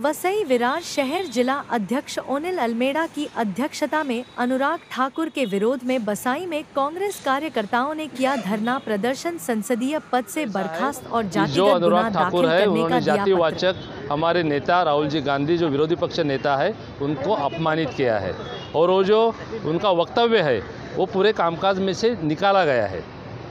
वसई विरार शहर जिला अध्यक्ष ओनिल अल्मेड़ा की अध्यक्षता में अनुराग ठाकुर के विरोध में बसाई में कांग्रेस कार्यकर्ताओं ने किया धरना प्रदर्शन। संसदीय पद से बर्खास्त और जातिगत गुना दाखिल करने का जातिवाचक हमारे नेता राहुल जी गांधी जो विरोधी पक्ष नेता है उनको अपमानित किया है और वो जो उनका वक्तव्य है वो पूरे कामकाज में से निकाला गया है।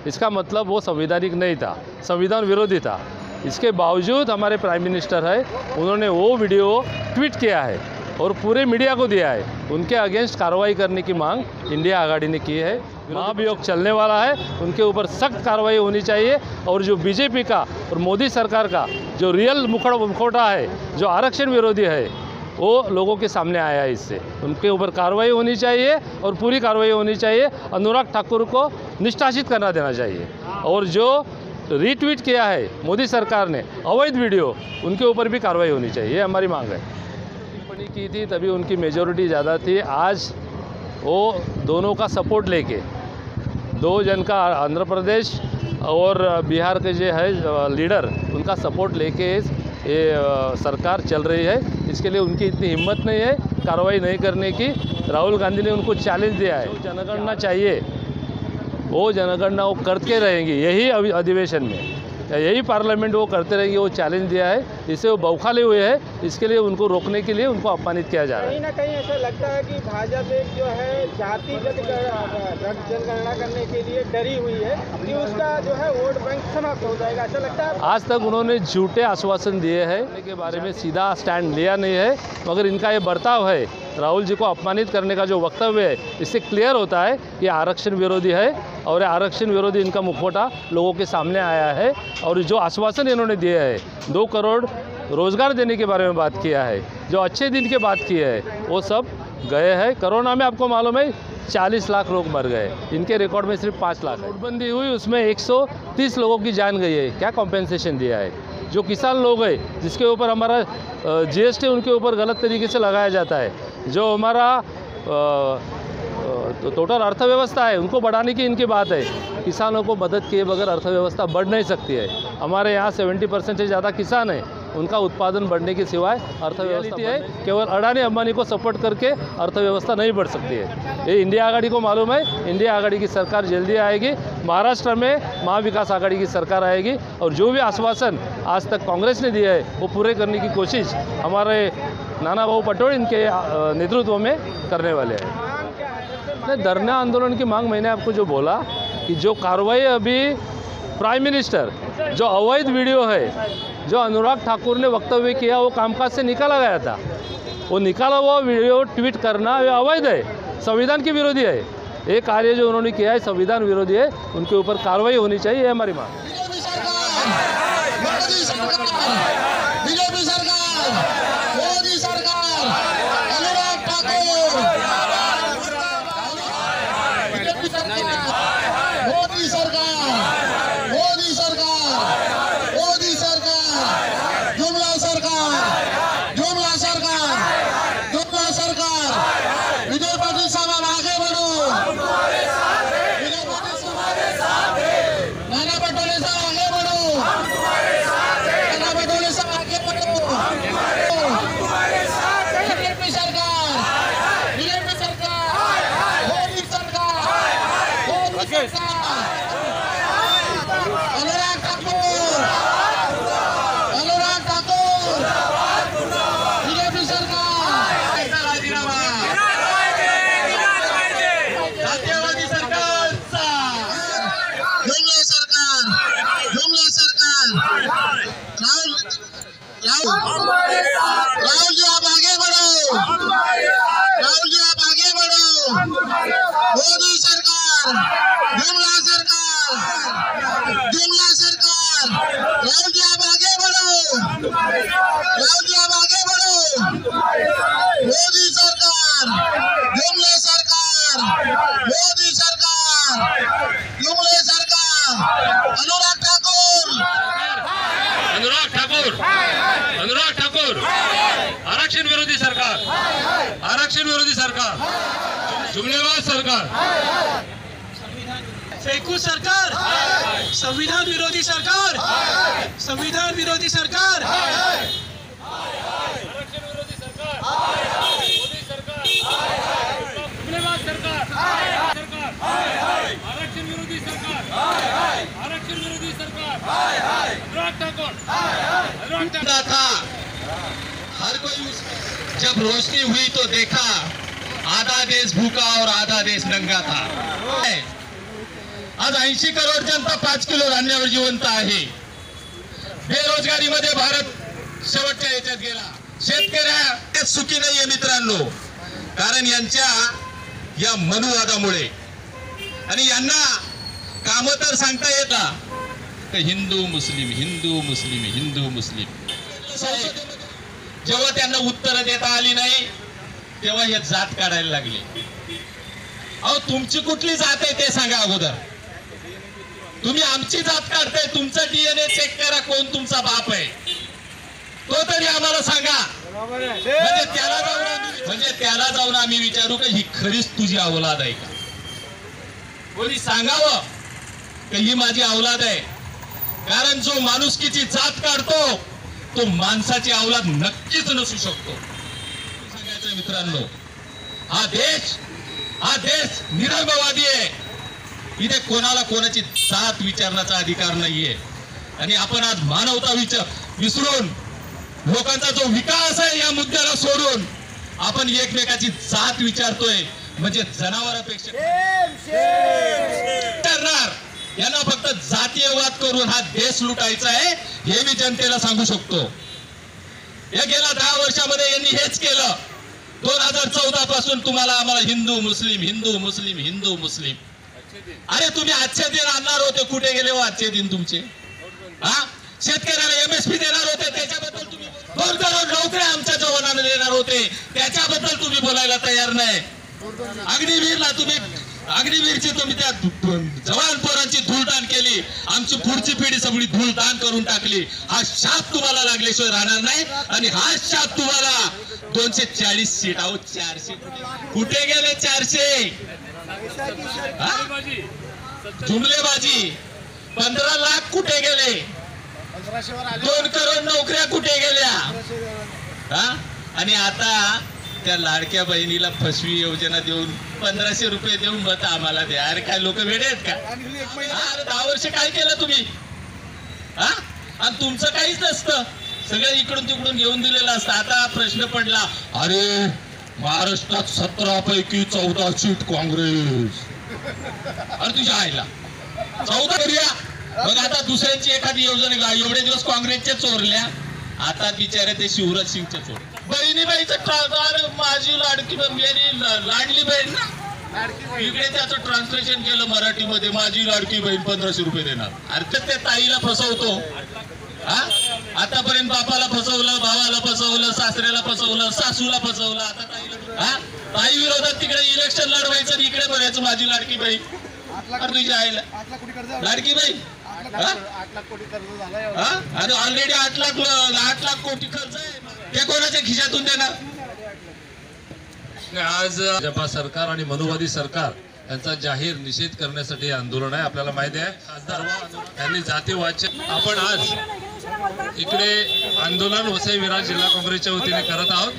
इसका मतलब वो संवैधानिक नहीं था, संविधान विरोधी था। इसके बावजूद हमारे प्राइम मिनिस्टर है उन्होंने वो वीडियो ट्वीट किया है और पूरे मीडिया को दिया है। उनके अगेंस्ट कार्रवाई करने की मांग इंडिया आघाड़ी ने की है। महाभियोग चलने वाला है, उनके ऊपर सख्त कार्रवाई होनी चाहिए और जो बीजेपी का और मोदी सरकार का जो रियल मुखौटा है, जो आरक्षण विरोधी है, वो लोगों के सामने आया है। इससे उनके ऊपर कार्रवाई होनी चाहिए और पूरी कार्रवाई होनी चाहिए। अनुराग ठाकुर को निष्कासित करना देना चाहिए और जो रीट्वीट किया है मोदी सरकार ने अवैध वीडियो, उनके ऊपर भी कार्रवाई होनी चाहिए, हमारी मांग है। टिप्पणी की थी तभी उनकी मेजॉरिटी ज़्यादा थी। आज वो दोनों का सपोर्ट लेके, दो जन का आंध्र प्रदेश और बिहार के जो है लीडर, उनका सपोर्ट लेके ये सरकार चल रही है। इसके लिए उनकी इतनी हिम्मत नहीं है कार्रवाई नहीं करने की। राहुल गांधी ने उनको चैलेंज दिया है, जनगणना चाहिए, वो जनगणना वो करते रहेंगे, यही अधिवेशन में, यही पार्लियामेंट वो करते रहेंगे। वो चैलेंज दिया है, इससे वो बौखलाए हुए हैं। इसके लिए उनको रोकने के लिए उनको अपमानित किया जा रहा है। कहीं ना कहीं ऐसा लगता है कि भाजपा एक जो है जातिगत जनगणना करने के लिए डरी हुई है कि उसका जो है वोट बैंक समाप्त हो जाएगा, ऐसा लगता है। आज तक उन्होंने झूठे आश्वासन दिए हैं, के बारे में सीधा स्टैंड लिया नहीं है, मगर इनका ये बर्ताव है, राहुल जी को अपमानित करने का जो वक्तव्य है, इससे क्लियर होता है कि आरक्षण विरोधी है और आरक्षण विरोधी इनका मुखौटा लोगों के सामने आया है। और जो आश्वासन इन्होंने दिए है, 2 करोड़ रोजगार देने के बारे में बात किया है, जो अच्छे दिन के बात किए है, वो सब गए हैं। कोरोना में आपको मालूम है 40 लाख लोग मर गए, इनके रिकॉर्ड में सिर्फ 5 लाख। नोटबंदी हुई, उसमें 130 लोगों की जान गई है, क्या कॉम्पेंसेशन दिया है? जो किसान लोग हैं जिसके ऊपर हमारा जीएसटी उनके ऊपर गलत तरीके से लगाया जाता है, जो हमारा टोटल अर्थव्यवस्था है उनको बढ़ाने की इनकी बात है। किसानों को मदद किए बगैर अर्थव्यवस्था बढ़ नहीं सकती है। हमारे यहाँ 70% से ज़्यादा किसान हैं, उनका उत्पादन बढ़ने के सिवाय अर्थव्यवस्था है, केवल अडानी अंबानी को सपोर्ट करके अर्थव्यवस्था नहीं बढ़ सकती है। ये इंडिया आघाड़ी को मालूम है। इंडिया आघाड़ी की सरकार जल्दी आएगी, महाराष्ट्र में महाविकास आघाड़ी की सरकार आएगी और जो भी आश्वासन आज तक कांग्रेस ने दिए है वो पूरे करने की कोशिश हमारे नाना भाऊ पटोले इनके नेतृत्व में करने वाले हैं। धरना आंदोलन की मांग मैंने आपको जो बोला कि जो कार्रवाई अभी प्राइम मिनिस्टर, जो अवैध वीडियो है जो अनुराग ठाकुर ने वक्तव्य किया, वो कामकाज से निकाला गया था। वो निकाला हुआ वीडियो ट्वीट करना ये अवैध है, संविधान के विरोधी है। ये कार्य जो उन्होंने किया है संविधान विरोधी है, उनके ऊपर कार्रवाई होनी चाहिए, हमारी मांग। राहुल जी आप आगे बढ़ो, राहुल जी आप आगे बढ़ो। मोदी सरकार, जुमला सरकार, जुमला सरकार। राहुल जी आप आगे बढ़ो, राहुल जी आप आगे बढ़ो। मोदी सरकार, जुमले सरकार, मोदी सरकार, जुमले सरकार। अनुराग ठाकुर, अनुराग ठाकुर, अनुराग ठाकुर, आरक्षण विरोधी सरकार, आरक्षण विरोधी सरकार, जुमलेबाज सरकार, फेकू सरकार, संविधान विरोधी सरकार, संविधान विरोधी सरकार। जब रोशनी हुई तो देखा आधा देश भूखा और आधा देश नंगा था। आज 80 करोड जनता 5 किलो धान्यावर जिवंत आहे। बेरोजगारीमध्ये भारत शेवटच्या याच्यात गेला। शेतकऱ्या सुखी नाहीये मित्रांनो, कारण यांच्या या मनुवादामुळे। आणि यांना काम तर सांगता येतात हिंदू मुस्लिम हिंदू मुस्लिम हिंदू मुस्लिम। जेव्हा त्यांना उत्तर देता आली नाही तेव्हा हे जात काढायला लागले। अहो तुमची कुठली जात आहे ते सांगा अगोदर। तुम्ही आमची जात काढताय, तुमचा डीएनए चेक करा, कोण तुमचा बाप आहे तो तरी आम्हाला सांगा। म्हणजे त्याला जाऊन आम्ही विचारू की ही खरीच तुझी औलाद आहे का? कोणी सांगावं की ही माझी औलाद आहे। कारण जो माणुसकीची जात काढतो तो माणसाची औलाद नक्कीच नसू शकतो। सांगायचं मित्रांनो, हा देश निरंगवादी आहे। इथे कोणाला कोणाची जात विचारण्याचा अधिकार नाहीये। आणि आपण आज मानवता विसरून लोकांचा जो विकास आहे या मुद्द्याला सोडून आपण एकमेकाची जात विचारतोय, म्हणजे जनावरांपेक्षा करणार। यांना फक्त जातीयवाद करून हा देश लुटायचा आहे हे मी जनतेला सांगू शकतो। या गेल्या 10 वर्षामध्ये यांनी हेच केलं। 2014 पासून तुम्हाला आम्हाला हिंदू मुस्लिम हिंदू मुस्लिम हिंदू मुस्लिम। अरे तुम्ही आजचे दिन आणणार होते, कुठे गेले हो आजचे दिन तुमचे? हा, शेतकऱ्याला एमएसपी देणार होते, त्याच्याबद्दल तुम्ही 2 करोड नोकऱ्या आमच्या जवानांना देणार होते, त्याच्याबद्दल तुम्ही बोलायला तयार नाही। अग्निवीरची तुम्ही त्या जवान पोरांची धूळदान केली, आमची पुढची पिढी सगळी धूळदान करून टाकली। हा शाप तुम्हाला लागल्याशिवाय राहणार नाही। आणि हा शाप तुम्हाला 240 सीट, अहो 400 कुठे गेले? 400 जुमलेबाजी। 15 लाख कुठे गेले? 2 करोड नोकऱ्या कुठे गेल्या? आणि आता त्या लाडक्या बहिणीला फसवी योजना देऊन 1500 रुपये देऊन मत आम्हाला द्या। अरे काय लोक वेडे आहेत का? 10 वर्ष काय केलं तुम्ही? आणि तुमचं काहीच नसतं, सगळं इकडून तिकडून घेऊन दिलेलं असतं। आता प्रश्न पडला, अरे महाराष्ट्रात 17 पैकी 14 सीट काँग्रेस। अरे तुझ्या आईला 14 करूया मग। आता दुसऱ्यांची एखादी योजना, एवढे दिवस काँग्रेसच्या चोरल्या, आता बिचारे ते शिवराज सिंगच्या चोर। बहिणीबाईचं माझी लाडकी लाडली बहीण ना, इकडे त्याचं ट्रान्सलेशन केलं मराठीमध्ये, माझी लाडकी बहीण 1500 रुपये देणार। अर्थात ते ताईला फसवतो। आतापर्यंत बापाला फसवलं, भावाला फसवलं, सासऱ्याला फसवलं, सासूला फसवलं, आता ताईला। ताई विरोधात तिकडे इलेक्शन लढवायचं, इकडे बघायचं माझी लाडकी बहीण। तुझ्या आईला लाडकी बहीण 8 लाख कोटी कर्ज झालंय। आणि ऑलरेडी 8 लाख कोटी खर्च आहे, ते कोणाच्या खिशातून देणार? आज भाजपा सरकार आणि मनुवादी सरकार यांचा जाहीर निषेध करण्यासाठी आंदोलन आहे। आपल्याला माहिती आहे खासदार यांनी जातीवाद। आपण आज इकडे आंदोलन वसई विरार जिल्हा काँग्रेसच्या वतीने करत आहोत।